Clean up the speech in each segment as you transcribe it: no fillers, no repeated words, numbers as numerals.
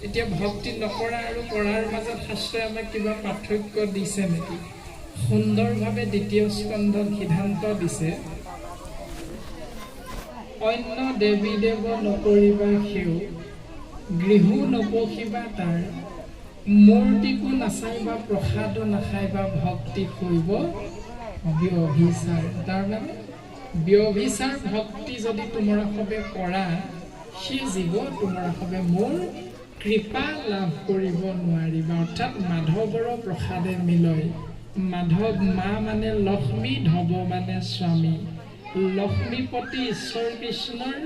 এতিয়া ভক্তি নকৰা আৰু কৰাৰ মাজত শাস্ত্ৰই আমাক কিবা পাৰ্থক্য দিছে নেকি? সুন্দৰভাৱে দ্বিতীয় স্কন্ধত সিদ্ধান্ত দিছে, অন্য দেৱী দেৱ নকৰিবা সেও, গৃহো নপশিবা তাৰ, মূৰ্তিকো নাচাইবা, প্ৰসাদো নাখাইবা, ভক্তি কৰিব ব্যভিচাৰ। তাৰমানে ব্যভিচাৰ ভক্তি যদি তোমাৰ সবে কৰা, সেই জীৱ তোমাৰ সবে মোৰ কৃপা লাভ কৰিব নোৱাৰিবা। অৰ্থাৎ মাধৱৰ প্ৰসাদে মিলয়। মাধৱ মা মানে লক্ষ্মী, ধৱ মানে স্বামী। লক্ষ্মীপতি ঈশ্বৰ কৃষ্ণৰ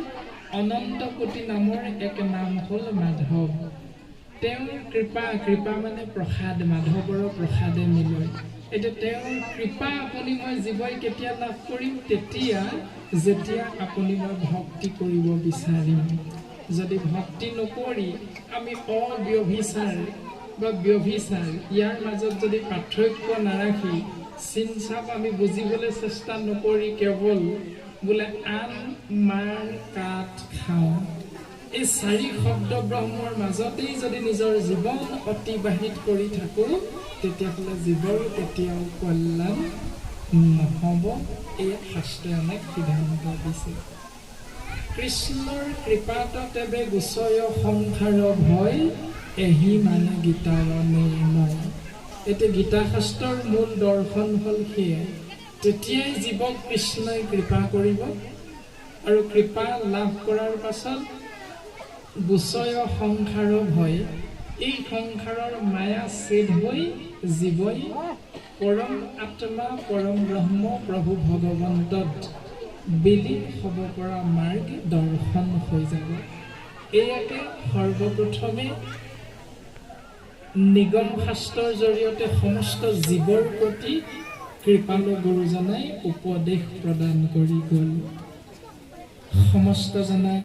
অনন্ত কোটি নামৰ এক নাম হ'ল মাধৱ। তেওঁৰ কৃপা মানে প্ৰসাদ, মাধৱৰ প্ৰসাদে মিলয়। এতিয়া তেওঁৰ কৃপা আপুনি মই জীৱই কেতিয়া লাভ কৰিম? তেতিয়া যেতিয়া আপুনি মই ভক্তি কৰিব বিচাৰিম। যদি ভক্তি নকৰি আমি অব্যভিচাৰ বা ব্যভিচাৰ ইয়াৰ মাজত যদি পাৰ্থক্য নাৰাখি চিন-চাপ আমি বুজিবলৈ চেষ্টা নকৰি কেৱল বোলে আন মাৰ কাঠ খাওঁ, এই চাৰি শব্দ ব্ৰহ্মৰ মাজতেই যদি নিজৰ জীৱন অতিবাহিত কৰি থাকোঁ, তেতিয়াহ'লে জীৱৰ কেতিয়াও কল্যাণ নহ'ব। এই শাস্ত্ৰই আমাক সিদ্ধান্ত দিছে। কৃষ্ণৰ কৃপাত তেবে গুচয় সংসাৰ ভয়, এহি মানে গীতাৰ নিৰ্ণয়। এতিয়া গীতা শাস্ত্ৰৰ মূল দৰ্শন হ'ল সেয়াই। তেতিয়াই জীৱক কৃষ্ণই কৃপা কৰিব, আৰু কৃপা লাভ কৰাৰ পাছত গুচয় সংসাৰ ভয়, এই সংসাৰৰ মায়া ছেদ হৈ জীৱই পৰম আত্মা, পৰম ব্ৰহ্ম প্ৰভু ভগৱন্তত বিলীন হ'ব পৰা মাৰ্গ দৰ্শন হৈ যাব। এয়াকে সৰ্বপ্ৰথমে নিগম শাস্ত্ৰৰ জৰিয়তে সমস্ত জীৱৰ প্ৰতি কৃপালু গুৰুজনাই উপদেশ প্ৰদান কৰি গ'ল। সমস্ত জনাই